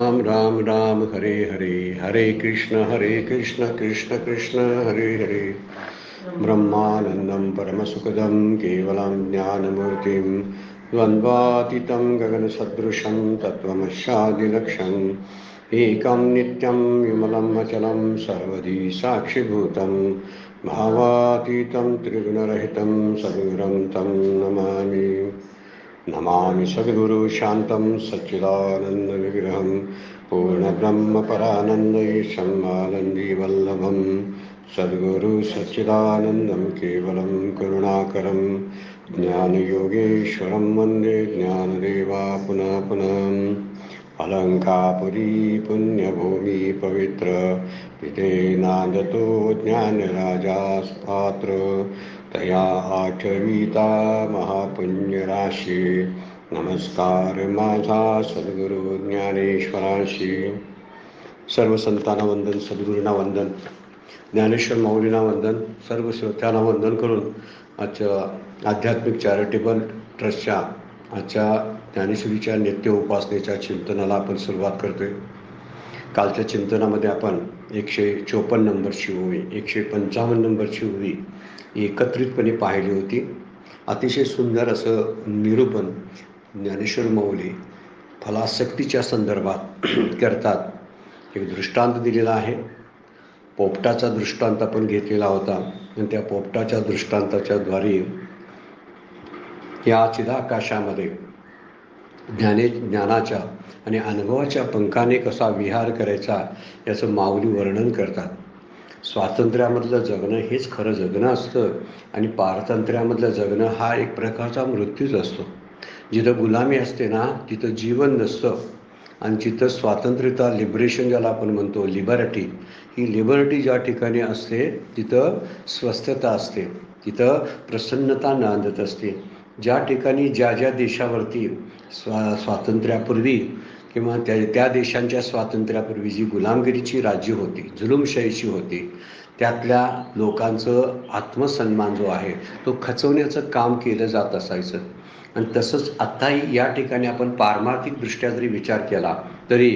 राम राम राम हरे हरे, हरे कृष्ण कृष्ण कृष्ण हरे हरे। ब्रह्मानन्दं परमसुखदं केवलं ज्ञानमूर्तिं द्वन्द्वातीतं गगनसदृशं तत्त्वमस्यादिलक्ष्यम् एकं नित्यं विमलं अचलं सर्वधी साक्षिभूतं भावातीतं त्रिगुणरहितं सद्गुरुं तं नमामि। नमामि सद्गुरु शान्तं सच्चिदानन्दविग्रहं पूर्णब्रह्मपरानन्दईशम् आनन्दीवल्लभं सद्गुरु सच्चिदानन्दं केवलं करुणाकरं ज्ञानयोगेश्वरं वन्दे ज्ञानदेवा पुनः पुनः। अलङ्कापुरी पुण्यभूमि पवित्र पितेनादतो ज्ञानराजास्पात्र तया आचरिता महापुण्यराशी। नमस्कार माझा सद्गुरु ज्ञानेश्वराशी। सर्व संतांना वंदन, सद्गुरूंना वंदन, ज्ञानेश्वर माऊलींना वंदन, सर्व श्रोत्यांना वंदन करून आजच्या आध्यात्मिक चॅरिटेबल ट्रस्टच्या आजच्या ज्ञानेश्वरीच्या नित्य उपासनेच्या चिंतनाला आपण सुरुवात करतोय. कालच्या चिंतनामध्ये आपण 154 नंबरची ओवी, 155 नंबरची ओवी एकत्रितपणे पाहिली होती. अतिशय सुंदर असं निरूपण ज्ञानेश्वर माऊली फलासक्तीच्या संदर्भात करतात. एक दृष्टांत दिलेला आहे. पोपटाचा दृष्टांत आपण घेतलेला होता आणि त्या पोपटाच्या दृष्टांताच्या द्वारे या चिदाकाशामध्ये ज्ञानाच्या आणि अनुभवाच्या पंखाने कसा विहार करायचा याचं माऊली वर्णन करतात. स्वातंत्र्यामधलं जगणं हेच खरं जगणं असतं आणि पारतंत्र्यामधलं जगणं हा एक प्रकारचा मृत्यूच असतो. जिथं गुलामी असते ना तिथं जीवन नसतं आणि जिथं स्वातंत्र्यता, लिबरेशन ज्याला आपण म्हणतो, लिबर्टी, ही लिबर्टी ज्या ठिकाणी असते तिथं स्वस्थता असते, तिथं प्रसन्नता नांदत असते. ज्या ठिकाणी ज्या ज्या देशावरती स्वातंत्र्यापूर्वी किंवा त्या देशांच्या स्वातंत्र्यापूर्वी जी गुलामगिरीची राज्य होती, जुलुमशाहीची होती, त्यातल्या लोकांचं आत्मसन्मान जो आहे तो खचवण्याचं काम केलं जात असायचं. आणि तसंच आत्ताही या ठिकाणी आपण पारमार्थिकदृष्ट्या जरी विचार केला तरी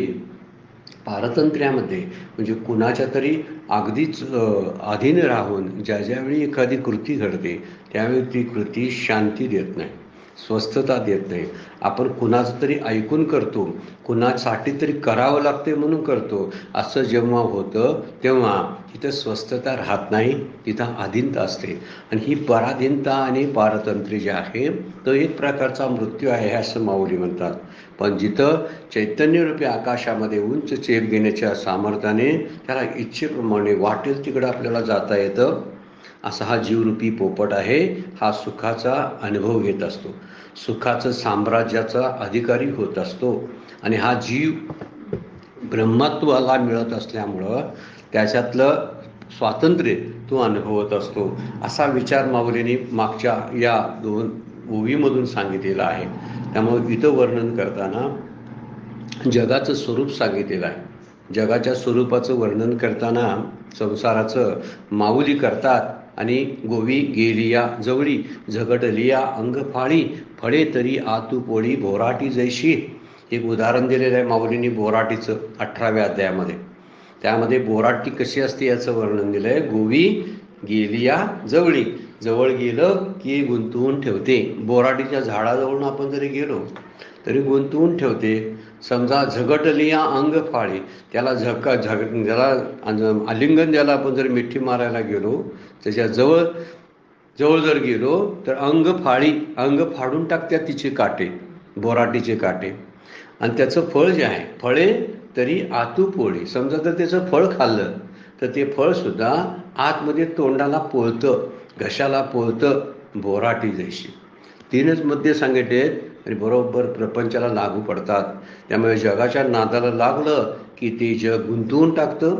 पारतंत्र्यामध्ये म्हणजे कुणाच्या तरी अगदीच अधीन राहून ज्यावेळी एखादी कृती घडते त्यावेळी ती कृती शांती देत नाही, स्वस्थता देत नाही. आपण कुणाचं तरी ऐकून करतो, कुणासाठी तरी करावं लागते म्हणून करतो, असं जेव्हा होतं तेव्हा तिथं स्वस्थता राहत नाही, तिथं अधीनता असते. आणि ही पराधीनता आणि पारतंत्र्य जे आहे तो एक प्रकारचा मृत्यू आहे असं माऊली म्हणतात. पण जिथं चैतन्यरूपी आकाशामध्ये उंच चेप घेण्याच्या सामर्थ्याने त्याला इच्छेप्रमाणे वाटेल तिकडं आपल्याला जाता येतं, असा हा जीवरूपी पोपट आहे. हा सुखाचा अनुभव घेत असतो, सुखाचं साम्राज्याचा अधिकारी होत असतो आणि हा जीव ब्रह्मत्वाला मिळत असल्यामुळं त्याच्यातलं स्वातंत्र्य तो अनुभवत असतो. असा विचार माऊलींनी मागच्या या 2 ओवीमधून सांगितलेला आहे. त्यामुळे इथं वर्णन करताना जगाचं स्वरूप सांगितलेलं आहे. जगाच्या स्वरूपाचं वर्णन करताना संसाराचं माऊली करतात. आणि गोवी गेलिया जवळी झगटलिया अंग फाळी फळे तरी आतू पोळी बोराटी जैशी. एक उदाहरण दिलेलं आहे माऊलींनी बोराटीचं 18व्या अध्यायामध्ये. त्यामध्ये बोराटी कशी असते याचं वर्णन दिलं आहे. गोवी गेलिया जवळी, जवळ गेलं की गुंतवून ठेवते. बोराटीच्या झाडाजवळून आपण जरी गेलो तरी गुंतवून ठेवते. समजा झगटलिया अंग फाळी, त्याला ज्याला आलिंगन द्यायला आपण जर मिठी मारायला गेलो, त्याच्या जवळ जर गेलो तर अंग फाडून टाकत्या तिचे काटे, बोराटीचे काटे. आणि त्याचं फळ जे आहे, फळे तरी आतू पोळी, समजा जर त्याचं फळ खाल्लं तर ते फळसुद्धा आतमध्ये तोंडाला पोळतं, घशाला पोळतं, बोराटी जैशी. 3च मध्ये सांगितले आणि बरोबर प्रपंचाला लागू पडतात. त्यामुळे जगाच्या नादाला लागलं की ते जग गुंतवून टाकतं.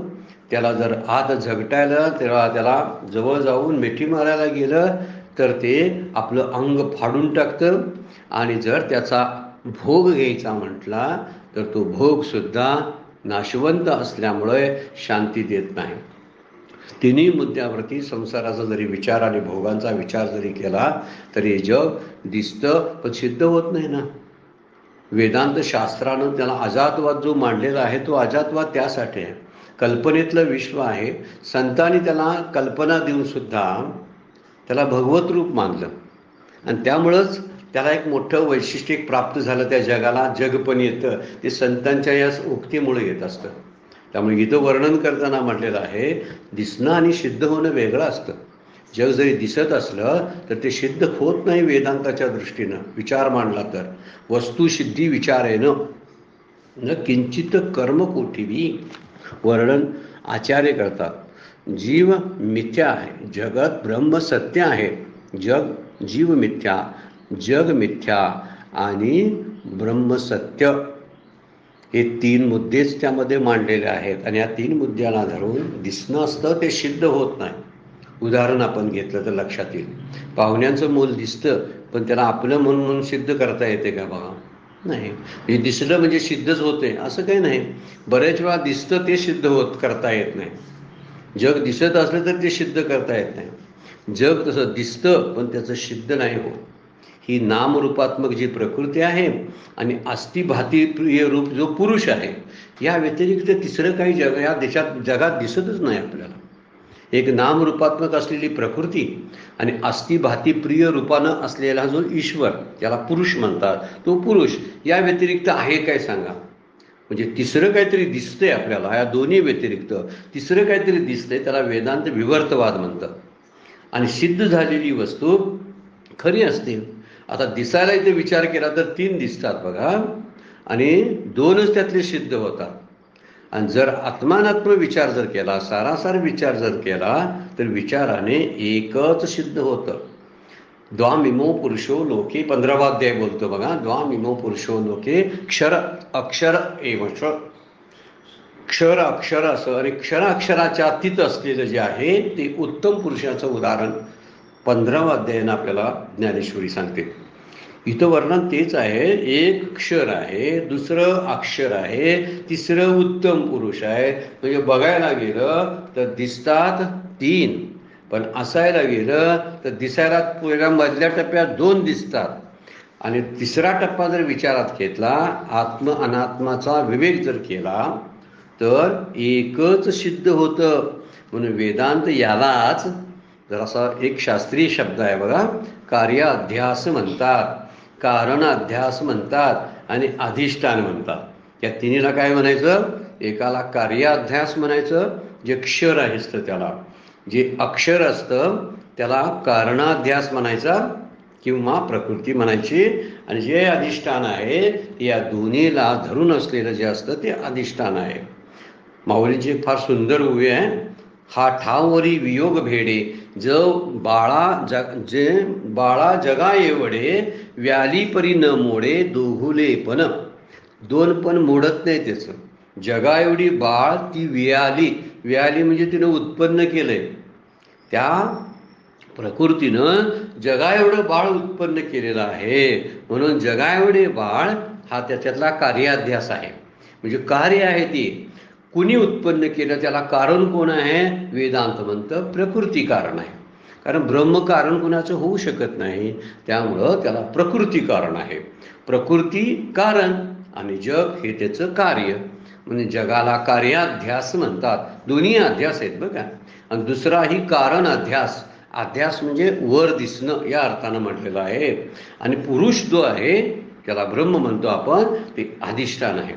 त्याला जर आत झगटायला त्याला जवळ जाऊन मिठी मारायला गेलं तर ते आपलं अंग फाडून टाकतं. आणि जर त्याचा भोग घ्यायचा म्हटला तर तो भोगसुद्धा नाशवंत असल्यामुळे शांती देत नाही. 3ही मुद्द्यावरती संसाराचा जरी विचार आणि भोगांचा विचार जरी केला तरी जग दिसतं पण सिद्ध होत नाही ना. वेदांत शास्त्रानं त्याला अजातवाद जो मांडलेला आहे तो अजातवाद त्यासाठी आहे, कल्पनेतलं विश्व आहे. संतांनी त्याला कल्पना देऊन सुद्धा त्याला भगवत रूप मानलं आणि त्यामुळंच त्याला एक मोठं वैशिष्ट्य एक प्राप्त झालं त्या जगाला. जग पण येतं ते संतांच्या या उक्तीमुळे येत असतं. त्यामुळे इथं वर्णन करताना म्हटलेलं आहे, दिसणं आणि सिद्ध होणं वेगळं असतं. जग जरी दिसत असलं तर ते सिद्ध होत नाही वेदांताच्या दृष्टीनं विचार मांडला तर. वस्तुसिद्धी विचारेनं न किंचित कर्म कोठीवी वर्णन आचार्य करतात. जीव मिथ्या आहे, जगत ब्रह्म सत्य आहे. जीव मिथ्या, जग मिथ्या आणि ब्रह्म सत्य हे 3 मुद्देच त्यामध्ये मांडलेले आहेत. आणि या 3 मुद्द्याला धरून दिसणं असतं ते सिद्ध होत नाही. उदाहरण आपण घेतलं तर लक्षात येईल. पाहुण्यांचं मूल दिसतं पण त्याला आपलं म्हणून सिद्ध करता येते का बघा? नाही. हे दिसलं म्हणजे सिद्धच होते असं काही नाही. बरेच वेळा दिसतं ते सिद्ध करता येत नाही. जग दिसत असलं तर ते सिद्ध करता येत नाही. जग तसं दिसतं पण त्याचं सिद्ध नाही होत. ही नामरूपात्मक जी प्रकृती आहे आणि अस्थिभाती प्रिय रूप जो पुरुष आहे, या व्यतिरिक्त तिसरं काही या जगात दिसतच नाही आपल्याला. एक नामरूपात्मक असलेली प्रकृती आणि अस्थिभाती प्रिय रूपानं असलेला जो ईश्वर, त्याला पुरुष म्हणतात, तो पुरुष या व्यतिरिक्त आहे काय सांगा? म्हणजे तिसरं काहीतरी दिसतंय आपल्याला. या दोन्ही व्यतिरिक्त तिसरं काहीतरी दिसतंय, त्याला वेदांत विवर्तवाद म्हणतात. आणि सिद्ध झालेली वस्तू खरी असते. आता दिसायला इथे विचार केला तर 3 दिसतात बघा आणि 2च त्यातले सिद्ध होतात. आणि जर आत्मानात्म विचार जर केला, सारासार विचार जर केला तर विचाराने एकच सिद्ध होतं. द्वामिमो पुरुषो लोके 15वा अध्याय बोलतो बघा. द्वामिमो पुरुषो लोके क्षर अक्षर एवच. क्षर अक्षर असं आणि क्षराक्षराच्या अतीत असलेलं जे आहे ते उत्तम पुरुषाचं उदाहरण 15वा अध्यायानं आपल्याला ज्ञानेश्वरी सांगते. इथं वर्णन तेच आहे. एक क्षर आहे, दुसरं अक्षर आहे, तिसरं उत्तम पुरुष आहे. म्हणजे बघायला गेलं तर दिसतात 3, पण असायला गेलं तर दिसायला पहिल्या मधल्या टप्प्यात 2 दिसतात. आणि तिसरा टप्पा जर विचारात घेतला, आत्म अनात्माचा विवेक जर केला तर एकच सिद्ध होतं. म्हणून वेदांत यालाच जरासा एक शास्त्रीय शब्द आहे बघा, कार्याध्यास म्हणतात, कारणाध्यास म्हणतात आणि अधिष्ठान म्हणतात. या तिन्हीला काय म्हणायचं? एकाला कार्याध्यास म्हणायचं, जे क्षर असतं त्याला. जे अक्षर असतं त्याला कारणाध्यास म्हणायचा किंवा प्रकृती म्हणायची. आणि जे अधिष्ठान आहे या दोन्हीला धरून असलेलं जे असतं ते अधिष्ठान आहे. माऊलीची एक फार सुंदर उभी आहे. हा ठावरी वियोग भेडे जे बाळा जगा एवढे व्याली परी न मोडे दोहुले पण. 2 पण मोडत नाही त्याचं. जगा एवढी बाळ ती व्याली म्हणजे तिनं उत्पन्न केलंय. त्या प्रकृतीनं जगा एवढं बाळ उत्पन्न केलेलं आहे. म्हणून जगा एवढे बाळ हा त्याच्यातला कार्याध्यास आहे. म्हणजे कार्य आहे ती. कुणी उत्पन्न केलं त्याला कारण कोण आहे? वेदांत म्हणतं प्रकृती कारण आहे. कारण ब्रह्म कारण कुणाचं होऊ शकत नाही, त्यामुळं त्याला प्रकृती कारण आहे. प्रकृती कारण आणि जग हे त्याचं कार्य. म्हणजे जगाला कार्याध्यास म्हणतात. दोन्ही अध्यास आहेत बघा. आणि दुसराही कारण अध्यास. अध्यास म्हणजे वर दिसणं या अर्थानं म्हटलेलं आहे. आणि पुरुष जो आहे त्याला ब्रह्म म्हणतो आपण, ते अधिष्ठान आहे.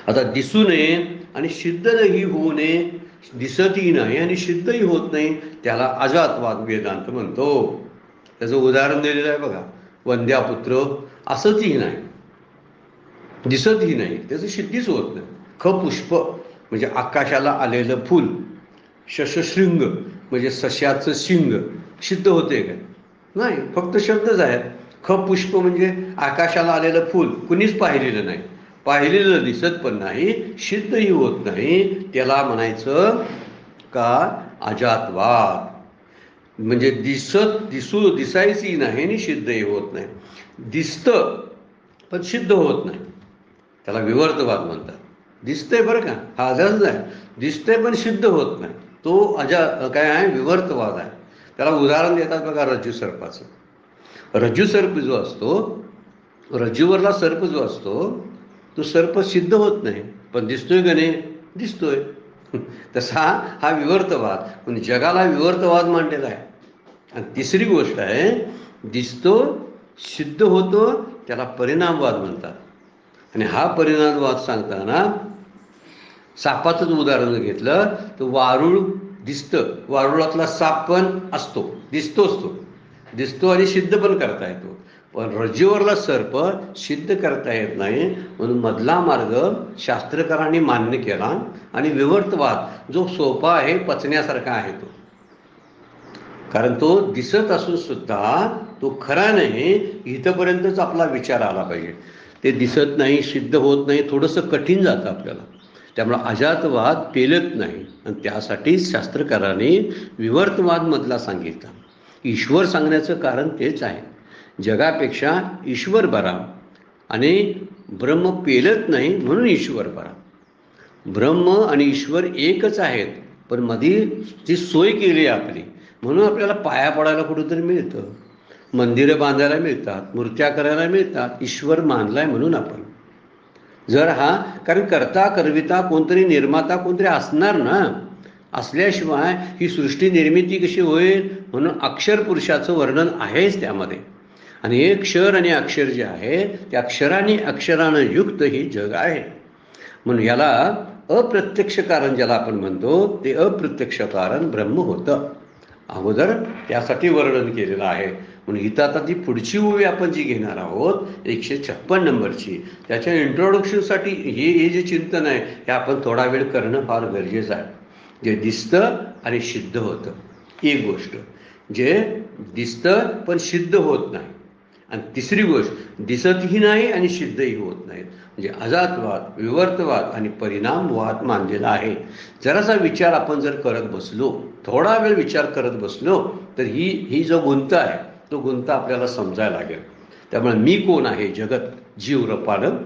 आता दिसू नये आणि सिद्धही होऊ नये, दिसतही नाही आणि सिद्धही होत नाही, त्याला अजातवाद वेदांत म्हणतो. त्याचं उदाहरण दिलेलं आहे बघा. वंद्यापुत्र असतही नाही, दिसतही नाही, त्याचं सिद्धीच होत नाही. खपुष्प म्हणजे आकाशाला आलेलं फूल. शशशृंग म्हणजे सश्याचं शिंग. सिद्ध होते काय? नाही, फक्त शब्दच आहेत. खपुष्प म्हणजे आकाशाला आलेलं फूल, कुणीच पाहिलेलं नाही, पाहिलेलं दिसत पण नाही, सिद्धही होत नाही. त्याला म्हणायचं का? अजातवाद. म्हणजे दिसायची नाही आणि सिद्धही होत नाही. दिसतं पण सिद्ध होत नाही, त्याला विवर्तवाद म्हणतात. दिसतंय बरं का, हा अजाच आहे. दिसतंय पण सिद्ध होत नाही, तो काय आहे? विवर्तवाद आहे. त्याला उदाहरण देतात बघा रज्जू सर्पाचं. रज्जू सर्प जो असतो रज्जूवरला सर्प जो असतो तो सर्प सिद्ध होत नाही, पण दिसतोय का नाही? दिसतोय. तसा हा विवर्तवाद, पण जगाला विवर्तवाद मांडलेला आहे. आणि तिसरी गोष्ट आहे, दिसतो, सिद्ध होतो, त्याला परिणामवाद म्हणतात. आणि हा परिणामवाद सांगताना सापाचंच उदाहरण घेतलं तर वारूळ दिसतं, वारुळातला साप पण असतो, दिसतोच तो, दिसतो आणि सिद्ध पण करता येतो. पण रज्जूवरला सर्प सिद्ध करता येत नाही, म्हणून मधला मार्ग शास्त्रकारांनी मान्य केला. आणि विवर्तवाद जो सोपा आहे, पचण्यासारखा आहे तो, कारण तो दिसत असून सुद्धा तो खरा नाही, इथंपर्यंतच आपला विचार आला पाहिजे. ते दिसत नाही, सिद्ध होत नाही, थोडंसं कठीण जातं आपल्याला. त्यामुळं अजातवाद पेलत नाही. आणि त्यासाठी शास्त्रकारांनी विवर्तवादमधला सांगितला. ईश्वर सांगण्याचं कारण तेच आहे, जगापेक्षा ईश्वर बरा, आणि ब्रह्म पेलत नाही म्हणून ईश्वर बरा. ब्रह्म आणि ईश्वर एकच आहेत, पण मध्ये जी सोय केली आहे आपली, म्हणून आपल्याला पाया पडायला कुठंतरी मिळतं, मंदिरं बांधायला मिळतात, मूर्त्या करायला मिळतात. ईश्वर मानलाय म्हणून आपण. जर हा, कारण करता करविता कोणतरी, निर्माता कोणतरी असणार ना, असल्याशिवाय ही सृष्टी निर्मिती कशी होईल? म्हणून अक्षर पुरुषाचं वर्णन आहेच त्यामध्ये. आणि हे क्षर आणि अक्षर जे आहे, त्या अक्षराने अक्षरानं युक्त ही जग आहे. म्हणून याला अप्रत्यक्ष कारण ज्याला आपण म्हणतो, ते अप्रत्यक्ष कारण ब्रह्म होतं अगोदर, त्यासाठी वर्णन केलेलं आहे. म्हणून इथं आता ती पुढची ओवी आपण जी घेणार आहोत 156 नंबरची, त्याच्या इंट्रोडक्शनसाठी हे जे चिंतन आहे, हे आपण थोडा वेळ करणं फार गरजेचं आहे. जे दिसतं आणि सिद्ध होतं, एक गोष्ट, जे दिसतं पण सिद्ध होत नाही. आणि तिसरी गोष्ट, दिसतही नाही आणि सिद्धही होत नाहीत, म्हणजे अजातवाद, विवर्तवाद आणि परिणामवाद मानलेला आहे. जरासा विचार आपण जर करत बसलो, थोडा वेळ विचार करत बसलो, तर ही जो गुंत आहे, तो गुंत आपल्याला समजायला लागेल. त्यामुळे मी कोण आहे? जगत, जीव रपानं.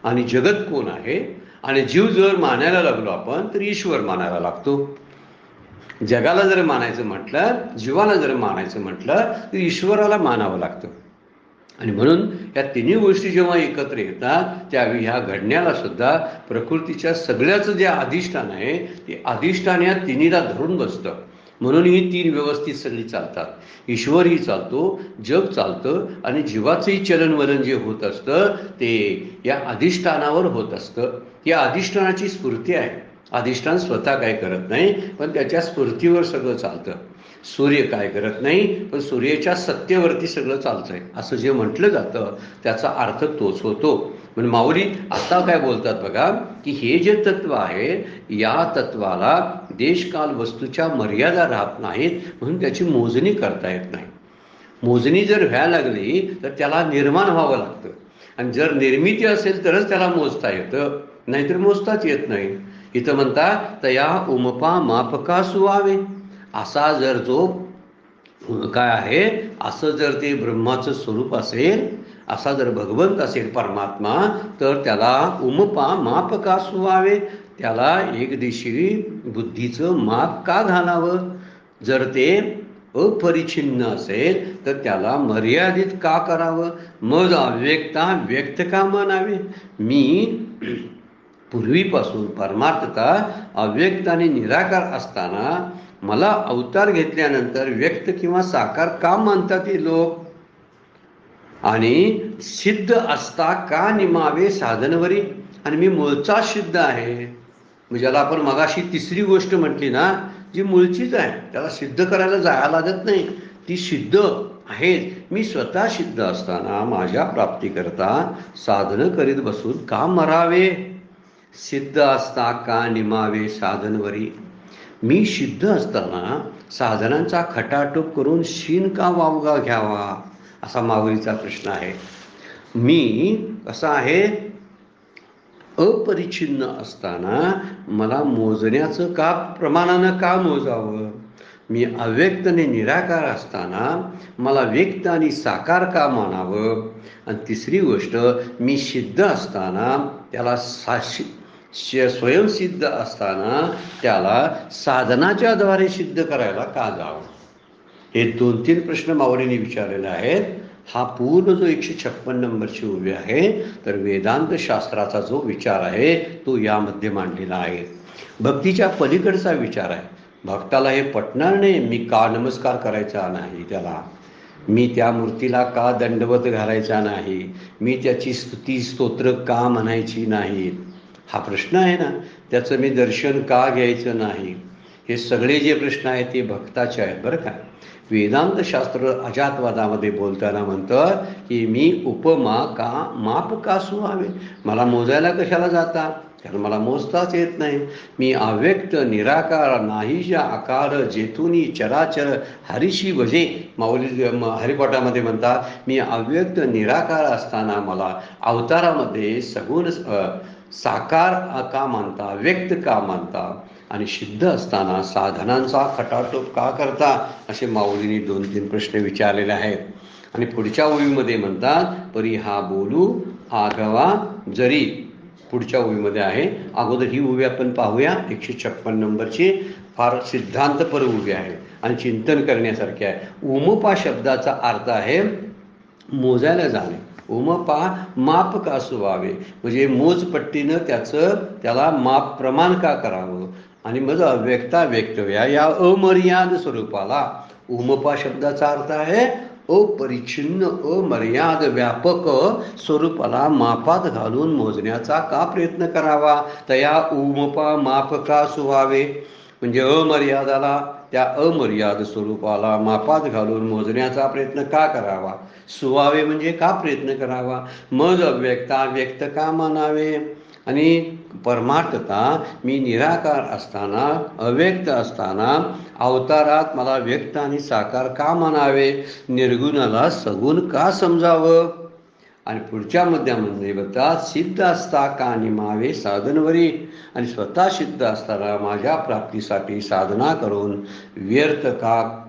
आणि जगत कोण आहे? आणि जीव जर मानायला लागलो आपण, तर ईश्वर मानायला लागतो. जगाला जर मानायचं म्हटलं, जीवाला जर मानायचं म्हटलं, तर ईश्वराला मानावं लागतं. आणि म्हणून या तिन्ही गोष्टी जेव्हा एकत्र येतात, त्यावेळी ह्या घडण्याला सुद्धा प्रकृतीच्या सगळ्याचं जे अधिष्ठान आहे, ते अधिष्ठान या तिन्हीला धरून बसतं. म्हणून ही तीन व्यवस्थित सगळी चालतात. ईश्वरही चालतो, जग चालतं, आणि जीवाचंही चलनवलन जे होत असतं ते या अधिष्ठानावर होत असतं. या अधिष्ठानाची स्फूर्ती आहे. अधिष्ठान स्वतः काय करत नाही, पण त्याच्या स्फूर्तीवर सगळं चालतं. सूर्य काय करत नाही, पण सूर्याच्या सत्तेवरती सगळं चालतंय, असं जे म्हटलं जातं त्याचा अर्थ तोच होतो. म्हणजे माऊली आता काय बोलतात बघा, की हे जे तत्व आहे, या तत्वाला देशकाल वस्तूच्या मर्यादा राहत नाहीत, म्हणून त्याची मोजणी करता येत नाही. मोजणी जर व्हायला लागली तर त्याला निर्माण व्हावं लागतं, आणि जर निर्मिती असेल तरच त्याला मोजता येतं, नाहीतर मोजताच येत नाही. इथं म्हणता, तया उमपा मापका सुवावे. असा जर जो काय आहे, असं जर ते ब्रह्माचं स्वरूप असेल, असा जर भगवंत असेल परमात्मा, तर त्याला उमपा माप का सुवावे, त्याला एकदिशी बुद्धीचं माप का घालावं? जर ते अपरिच्छिन्न असेल तर त्याला मर्यादित का करावं? मग अव्यक्ता व्यक्त का मानावे? मी पूर्वीपासून परमार्थता अव्यक्त आणि निराकार असताना मला अवतार घेतल्यानंतर व्यक्त किंवा साकार का मानतात हे लोक? आणि सिद्ध असता का निमावे साधनवरी? आणि मी मूळचा सिद्ध आहे, म्हणजे ज्याला आपण मगाशी तिसरी गोष्ट म्हटली ना, जी मूळचीच आहे, त्याला सिद्ध करायला जायला लागत नाही, ती सिद्ध आहे. मी स्वतः सिद्ध असताना माझ्या प्राप्तीकरता साधनं करीत बसून का मरावे? सिद्ध असता का निमावे साधनवरी? मी सिद्ध असताना साधनांचा खटाटोप करून शीन का वावगा घ्यावा, असा माऊलीचा प्रश्न आहे. मी कसा आहे, अपरिच्छिन्न असताना मला मोजण्याचं का, प्रमाणानं का मोजावं? मी अव्यक्त आणि निराकार असताना मला व्यक्त आणि साकार का मानावं? आणि तिसरी गोष्ट, मी सिद्ध असताना त्याला स्वयंसिद्ध असताना त्याला साधनाच्या द्वारे सिद्ध करायला का जावं? हे 2-3 प्रश्न माऊलींनी विचारलेले आहेत. हा पूर्ण जो 156 नंबरची उभी आहे तर वेदांत शास्त्राचा जो विचार आहे तो यामध्ये मांडलेला आहे. भक्तीच्या पलीकडचा विचार आहे. भक्ताला हे पटणार नाही, मी का नमस्कार करायचा नाही त्याला, मी त्या मूर्तीला का दंडवत घालायचा नाही, मी त्याची स्तुती स्तोत्र का म्हणायची नाही, हा प्रश्न आहे ना. त्याचं मी दर्शन का घ्यायचं नाही, हे सगळे जे प्रश्न आहेत ते भक्ताचे आहेत बरं का. वेदांत शास्त्र अजातवादामध्ये बोलताना म्हणतं की मी उपमा का माप का सुहावे, मला मोजायला कशाला जाता, कारण मला मोजताच येत नाही. मी अव्यक्त निराकार नाहीच्या आकार जेथुनी चराचर हरीशी भजे, माऊली हरिपाठामध्ये म्हणतात मी अव्यक्त निराकार असताना मला अवतारामध्ये सगुण साकार का मानता, व्यक्त का मानता, आणि सिद्ध असताना साधनांचा खटाटोप का करता, असे माऊलींनी 2-3 प्रश्न विचारलेले आहेत. आणि पुढच्या ओळीमध्ये म्हणतात परी हा बोलू आघवा जरी, पुढच्या ओळीमध्ये आहे. अगोदर ही उभी आपण पाहूया, 156 नंबरची फार सिद्धांतपर उभी आहे आणि चिंतन करण्यासारखे आहे. उमपा शब्दाचा अर्थ आहे मोजायला जाणे. उमपा माप का सुवावे, म्हणजे मोजपट्टीनं त्याला माप प्रमाण का करावं, आणि मग अव्यक्ता व्यक्तव्या या अमर्याद स्वरूपाला. उमपा शब्दाचा अर्थ आहे अपरिच्छिन्न अमर्याद व्यापक स्वरूपाला मापात घालून मोजण्याचा का प्रयत्न करावा, तया उमपा माप का सुवावे, म्हणजे अमर्यादाला त्या अमर्याद स्वरूपाला मापात घालून मोजण्याचा प्रयत्न का करावा, सुवावे म्हणजे का प्रयत्न करावा, मग अव्यक्ता व्यक्त का मानावे, आणि परमार्थता मी निराकार असताना अव्यक्त असताना अवतारात मला व्यक्त आणि साकार का मानावे, निर्गुणाला सगुण का समजावं. आणि पुढच्या मुद्द्यामध्ये म्हणतात सिद्ध असता का निमावे साधनवरी, आणि स्वतः सिद्ध असताना माझ्या प्राप्तीसाठी साधना करून व्यर्थ का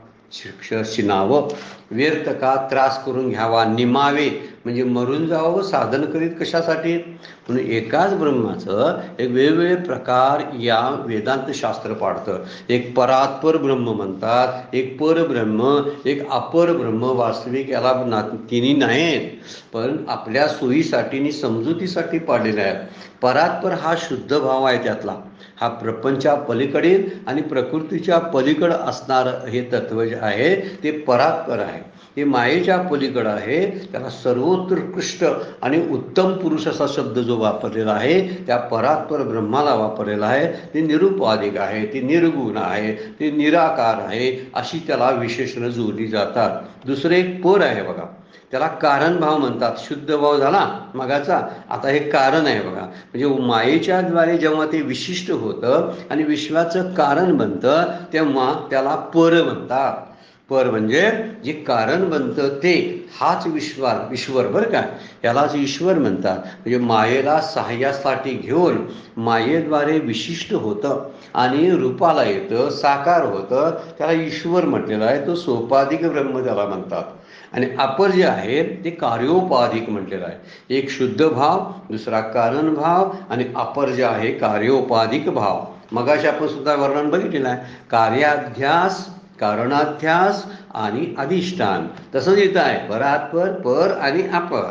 शिनावं, व्यर्थ का त्रास करून घ्यावा, निमावे म्हणजे मरून जावं साधन करीत कशासाठी. म्हणून एकाच ब्रह्माचं एक वेगवेगळे प्रकार या वेदांत शास्त्र पाडतं. एक परात्पर ब्रह्म म्हणतात, एक परब्रह्म, एक अपर ब्रह्म. वास्तविक याला तिन्ही नाहीत, पण आपल्या सोयीसाठी आणि समजुतीसाठी पाडलेले आहेत. परात्पर हा शुद्ध भाव आहे त्यातला, हा प्रपंचा पलीकडील आणि प्रकृतीच्या पलीकडं असणार हे तत्व जे आहे ते परात्पर आहे. हे मायेच्या पलीकडं आहे, त्याला सर्वोत्कृष्ट आणि उत्तम पुरुष असा शब्द जो वापरलेला आहे त्या परात्पर ब्रह्माला वापरलेला आहे. ते निरुपाधिक आहे, ते निर्गुण आहे, ते निराकार आहे, अशी त्याला विशेषणं जोडली जातात. दुसरे एक पर आहे बघा, त्याला कारणभाव म्हणतात. शुद्ध भाव झाला मगाचा, आता हे कारण आहे बघा. म्हणजे मायेच्या द्वारे जेव्हा ते विशिष्ट होतं आणि विश्वाचं कारण बनतं तेव्हा त्याला पर म्हणतात. पर म्हणजे जे कारण बनतं ते, हाच ईश्वर बरं का, यालाच ईश्वर म्हणतात. म्हणजे मायेला सहाय्यासाठी घेऊन मायेद्वारे विशिष्ट होतं आणि रूपाला येतं, साकार होतं, त्याला ईश्वर म्हटलेलं आहे. तो सोपाधिक ब्रह्म त्याला म्हणतात. आणि अपर जे आहे ते कार्योपाधिक म्हटलेलं आहे. एक शुद्ध भाव, दुसरा कारण भाव, आणि अपर जे आहे कार्योपाधिक भाव. मगाशी आपण सुद्धा वर्णन बघितलेलं आहे, कार्याध्यास, कारणाध्यास आणि अधिष्ठान. तसंच इथं आहे परात्पर, पर आणि अपर,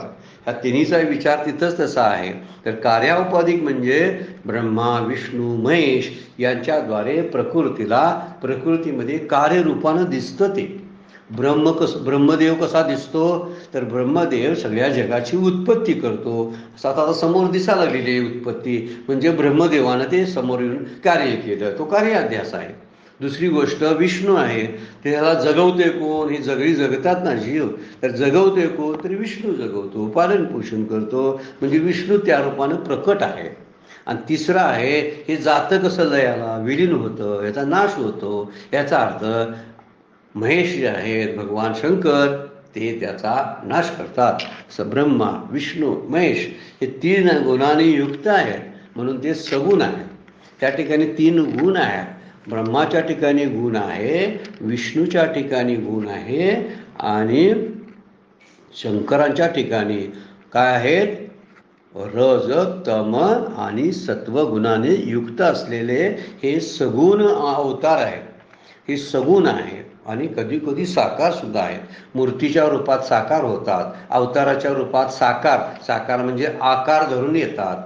ह्या तिन्हीचा विचार तिथंच तसा आहे. तर कार्योपाधिक म्हणजे ब्रह्मा विष्णू महेश यांच्याद्वारे प्रकृतीमध्ये कार्यरूपानं दिसतं. ते ब्रह्मदेव कसा दिसतो, तर ब्रह्मदेव सगळ्या जगाची उत्पत्ती करतो. आता समोर दिसायला लागलेली उत्पत्ती म्हणजे ब्रह्मदेवानं ते समोर येऊन कार्य केलं, तो कार्याध्यास आहे. दुसरी गोष्ट विष्णू आहे, त्याला जगवते कोण, ही सगळी जगतात ना जीव, तर जगवते कोण, तर विष्णू जगवतो, पालन पोषण करतो, म्हणजे विष्णू त्या रूपानं प्रकट आहे. आणि तिसरं आहे हे जातं कसं लयाला, विलीन होतं, याचा नाश होतो. याचा अर्थ महेश जे आहेत भगवान शंकर ते त्याचा नाश करतात. ब्रह्मा विष्णू महेश हे 3 गुणांनी युक्त आहेत, म्हणून ते सगुण आहेत. त्या ठिकाणी 3 गुण आहेत. ब्रह्माच्या ठिकाणी गुण आहे, विष्णूच्या ठिकाणी गुण आहे, आणि शंकरांच्या ठिकाणी काय आहेत, रज तम आणि सत्व गुणाने युक्त असलेले हे सगुण अवतार आहेत. हे सगुण आहे. आणि कधी कधी साकार सुद्धा आहेत. मूर्तीच्या रूपात साकार होतात, अवताराच्या रूपात साकार म्हणजे आकार धरून येतात.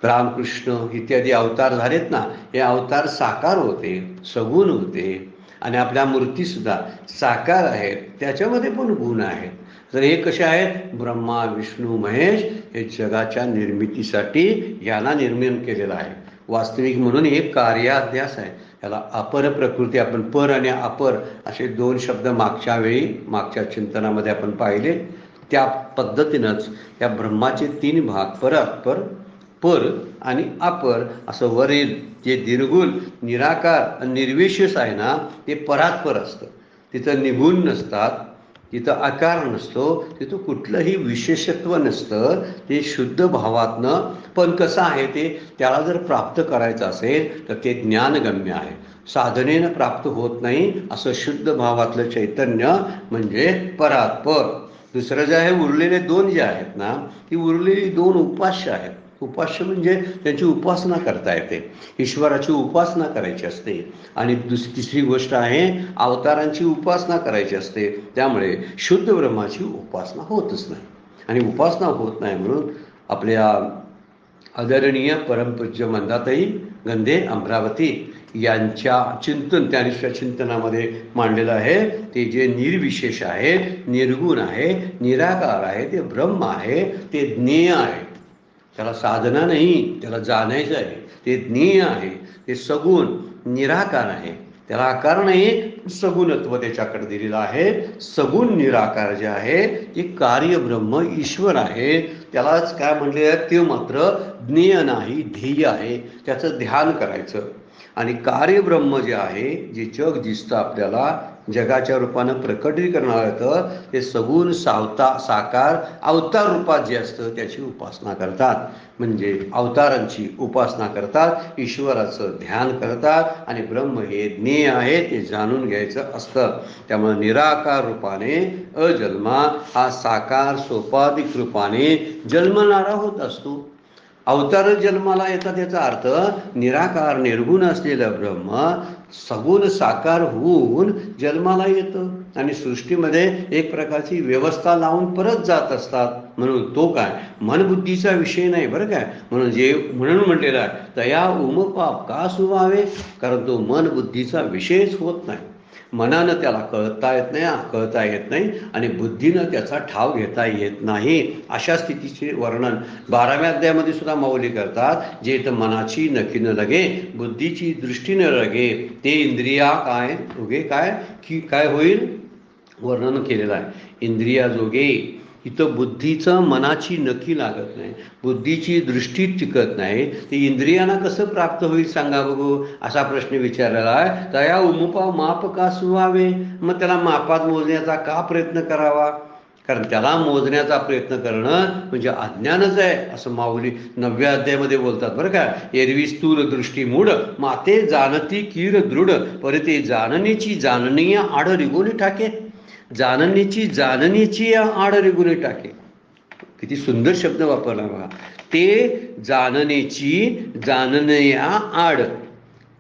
रामकृष्ण इत्यादी अवतार झालेत ना, हे अवतार साकार होते, सगुण होते. आणि आपल्या मूर्तीसुद्धा साकार आहेत, त्याच्यामध्ये पण गुण आहेत. तर हे कसे आहेत? ब्रह्मा विष्णू महेश हे जगाच्या निर्मितीसाठी यांना निर्माण केलेलं आहे. वास्तविक म्हणून हे कार्याध्यास आहे. याला अपर प्रकृती, आपण पर आणि अपर असे 2 शब्द मागच्या चिंतनामध्ये आपण पाहिले. त्या पद्धतीनंच या ब्रह्माचे 3 भाग, पर आणि अपर असं वरील जे दीर्घुल निराकार निर्विशेष आहे ना, ते परात्पर असतं. तिथं निगुण नसतात, तिथं आकार नसतो, तिथं कुठलंही विशेषत्व नसतं. ते शुद्ध भावातनं, पण कसं आहे ते, त्याला जर प्राप्त करायचं असेल तर ते ज्ञानगम्य आहे, साधनेनं प्राप्त होत नाही. असं शुद्ध भावातलं चैतन्य म्हणजे परात्पर. दुसरं जे आहे, उरलेले 2 जे आहेत ना, ती उरलेली 2 उपास्य आहेत. उपास्य म्हणजे त्यांची उपासना करता येते, ईश्वराची उपासना करायची असते. आणि तिसरी गोष्ट आहे, अवतारांची उपासना करायची असते. त्यामुळे शुद्ध ब्रह्माची उपासना होतच नाही. आणि उपासना होत नाही म्हणून आपल्या आदरणीय परमपूज्य मंदाताई गंधे अमरावती यांच्या त्यांच्या चिंतनामध्ये मांडलेलं आहे. ते जे निर्विशेष आहे, निर्गुण आहे, निराकार आहे, ते ब्रह्म आहे, ते ज्ञेय आहे. त्याला साधना नाही, त्याला जाणायचं आहे. ते ज्ञेय आहे, ते सगुण निराकार आहे. त्याला आकार नाही, सगुणत्व त्याच्याकडे दिलेलं आहे. सगुण निराकार जे आहे ते कार्य ब्रह्म ईश्वर आहे. त्यालाच काय म्हणले आहे, ते मात्र ज्ञेय नाही, ध्येय आहे. त्याचं ध्यान करायचं. आणि कार्यब्रह्म जे आहे, जे जग दिसतं आपल्याला, जगाच्या रूपानं प्रकटीकरणाला येतं, ते सगुण साकार अवतार रूपात जे असतं त्याची उपासना करतात. म्हणजे अवतारांची उपासना करतात, ईश्वराचं ध्यान करतात. आणि ब्रह्म हे ज्ञेय आहे, ते जाणून घ्यायचं असतं. त्यामुळे निराकार रूपाने अजन्मा हा साकार सोपाधिक रूपाने जन्मणारा होत असतो. अवतार जन्माला येतात, याचा अर्थ निराकार निर्गुण असलेलं ब्रह्म सगुण साकार होऊन जन्माला येतं. आणि सृष्टीमध्ये एक प्रकारची व्यवस्था लावून परत जात असतात. म्हणून तो काय मनबुद्धीचा विषय नाही बरं काय. म्हणून म्हटलेला आहे, तया उमपाप का सुवावे, कारण तो मनबुद्धीचा विषयच होत नाही. मनानं त्याला कळता येत नाही आणि बुद्धीनं त्याचा ठाव घेता येत नाही. अशा स्थितीचे वर्णन 12व्या अध्यायामध्ये सुद्धा माऊली करतात. जे तर मनाची नखी न लगे, बुद्धीची दृष्टी न लगे, ते इंद्रिया काय जोगे काय होईल वर्णन केलेलं आहे. इंद्रिया जोगे इथं बुद्धीचं मनाची नखी लागत नाही, बुद्धीची दृष्टी टिकत नाही. ते इंद्रियांना कसं प्राप्त होईल सांगा बघू, असा प्रश्न विचारलेला आहे. तया उमपा माप का सुवावे, मग त्याला मापात मोजण्याचा का प्रयत्न करावा. कारण त्याला मोजण्याचा प्रयत्न करणं म्हणजे अज्ञानच आहे, असं माऊली 9व्या अध्यायामध्ये बोलतात बरं का. एरवी स्थूल दृष्टी मूढ माते जाणती कीर दृढ, परते जाणण्याची जाणनीय आड रिगोनी टाके. जाणण्याची आड रिगुणी टाके. किती सुंदर शब्द वापरला बघा. ते जाणण्या आड,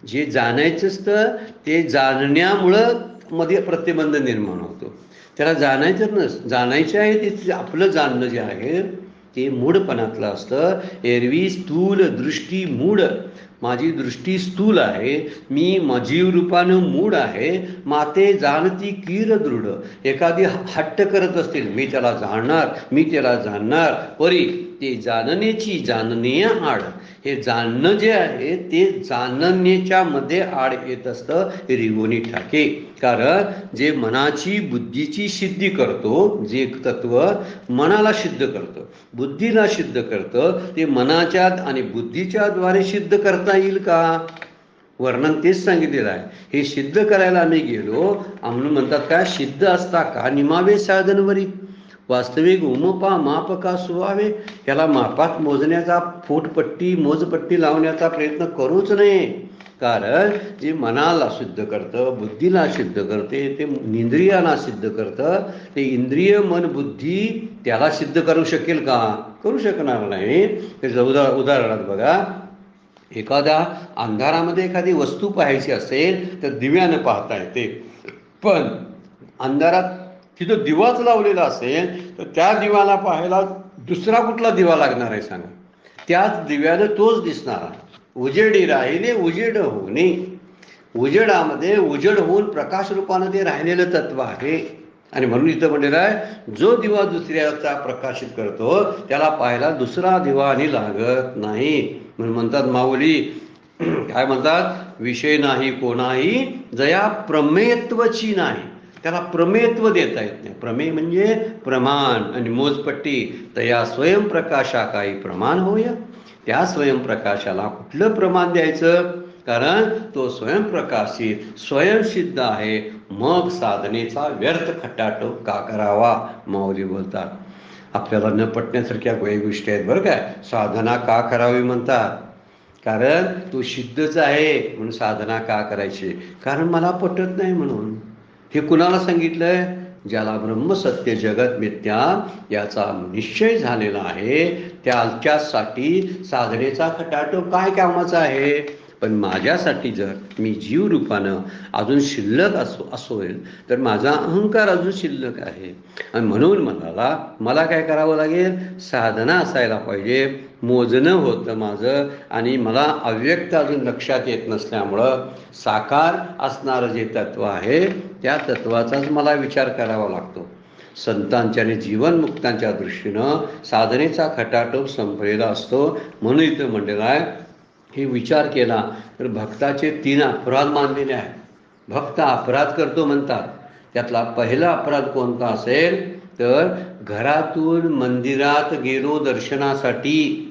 जे जाणायचं असतं ते जाणण्यामुळं मध्ये प्रतिबंध निर्माण होतो. त्याला जाणायचं आहे, ते आपलं जाणणं जे आहे ते मूढपणातलं असतं. एरवी स्थूल दृष्टी मूढ, माझी दृष्टी स्थूल आहे, मी मजीव रूपानं मूढ आहे. माते जाणती कीर दृढ, एखादी हट्ट करत असतील, मी त्याला जाणणार, परी ते जाणण्याची जाणनीय आड. हे जाणणं जे आहे ते जाणण्याच्या मध्ये आड येत असतं, रिगोनी ठाके. कारण जे मनाची बुद्धीची सिद्धी करतो, जे तत्व मनाला सिद्ध करतं, बुद्धीला सिद्ध करतं, ते मनाच्या आणि बुद्धीच्या द्वारे सिद्ध करता येईल का. वर्णन तेच सांगितलेलं आहे. हे सिद्ध करायला आम्ही गेलो, म्हणून म्हणतात काय, सिद्ध असता का निमावे साधनवरी. वास्तविक उमपा माप का सुवावे, याला मापात मोजण्याचा मोजपट्टी लावण्याचा प्रयत्न करूच नये. कारण जे मनाला सिद्ध करतं, बुद्धीला सिद्ध करते, ते इंद्रियांना सिद्ध करतं. ते इंद्रिय मन बुद्धी त्याला सिद्ध करू शकेल का, करू शकणार नाही. त्याचं उदाहरणात बघा, एखाद्या अंधारामध्ये एखादी वस्तू पाहायची असेल तर दिव्यानं पाहता येते. पण अंधारात तिथं दिवाच लावलेला असेल तर त्या दिवाला पाहायला दुसरा कुठला दिवा लागणार आहे सांगा? त्याच दिव्यानं तोच दिसणारा. उजेडी राहिले उजेड होणे, उजेडामध्ये उजेड होऊन प्रकाश रूपानं ते राहिलेलं तत्व आहे. आणि म्हणून इथं म्हणलेलं आहे, जो दिवा दुसऱ्याचा प्रकाशित करतो त्याला पाहायला दुसरा दिवा आणि लागत नाही. म्हणून म्हणतात माऊली, काय म्हणतात, विषय नाही कोणाही जया प्रमेयत्वची नाही. त्याला प्रमेयत्व देता येत नाही. प्रमेय म्हणजे प्रमाण आणि मोजपट्टी. तया स्वयंप्रकाशा काही प्रमाण होय. त्या स्वयंप्रकाशाला कुठलं प्रमाण द्यायचं? कारण तो स्वयंप्रकाशित स्वयंसिद्ध आहे. मग साधनेचा व्यर्थ खटाटोप का करावा? माऊली बोलतात. आपल्याला न पटण्यासारख्या काही गोष्टी आहेत बरं काय. साधना का करावी म्हणतात? कारण तो सिद्धच आहे म्हणून साधना का करायची? कारण मला पटत नाही म्हणून. हे कुणाला सांगितलंय? ज्याला ब्रह्मसत्य जगत मिथ्या याचा निश्चय झालेला आहे त्याच्यासाठी साधनेचा खटाटोप काय कामाचा आहे. पण माझ्यासाठी जर मी जीव रूपानं अजून शिल्लक असेल तर माझा अहंकार अजून शिल्लक आहे. आणि म्हणून मला काय करावं लागेल? साधना असायला पाहिजे. मोजणं होतं माझं आणि मला अव्यक्त अजून लक्षात येत नसल्यामुळं साकार असणारं जे तत्व आहे त्या तत्वाचाच मला विचार करावा लागतो. संतांच्या आणि जीवनमुक्तांच्या दृष्टीनं साधनेचा खटाटोप संपलेला असतो. म्हणून इथं म्हणलेलं आहे, हे विचार केला तर भक्ताचे 3 अपराध मानलेले आहेत. भक्त अपराध करतो म्हणतात. त्यातला पहिला अपराध कोणता असेल तर घरातून मंदिरात गेलो दर्शनासाठी,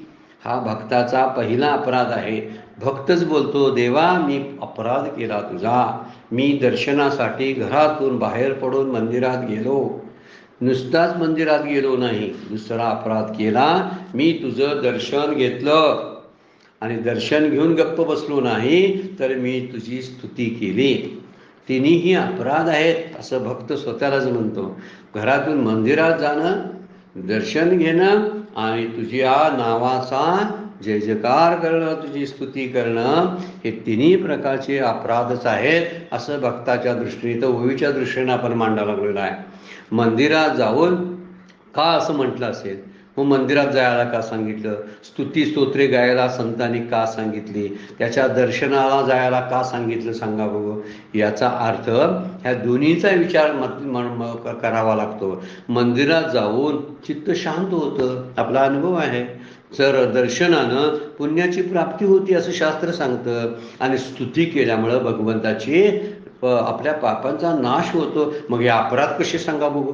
हा भक्ताचा पहिला अपराध आहे. भक्तच बोलतो, देवा मी अपराध केला तुझा, मी दर्शनासाठी घरातून बाहेर पडून मंदिरात गेलो, नुसताच मंदिरात गेलो नाही, दुसरा अपराध केला, मी तुझं दर्शन घेतलं आणि दर्शन घेऊन गप्प बसलो नाही तर मी तुझी स्तुती केली. तिन्हीही अपराध आहेत असं भक्त स्वतःलाच म्हणतो. घरातून मंदिरात जाणं, दर्शन घेणं आणि तुझ्या नावाचा जय जयकार करणं, तुझी स्तुती करणं, हे तिन्ही प्रकारचे अपराधच आहेत असं भक्ताच्या दृष्टीने तर ओवीच्या दृष्टीने आपण मांडायला लागलेलं आहे. मंदिरात जाऊन का असं म्हटलं असेल? मग मंदिरात जायला का सांगितलं? स्तुती स्तोत्रे गायला संतांनी का सांगितली? त्याच्या दर्शनाला जायला का सांगितलं सांगा बघू. याचा अर्थ ह्या दोन्हीचा विचार करावा लागतो. मंदिरात जाऊन चित्त शांत होतं, आपला अनुभव आहे. जर दर्शनानं पुण्याची प्राप्ती होती असं शास्त्र सांगतं आणि स्तुती केल्यामुळं भगवंताची आपल्या पापांचा नाश होतो. मग हे अपराध कसे सांगा बघू?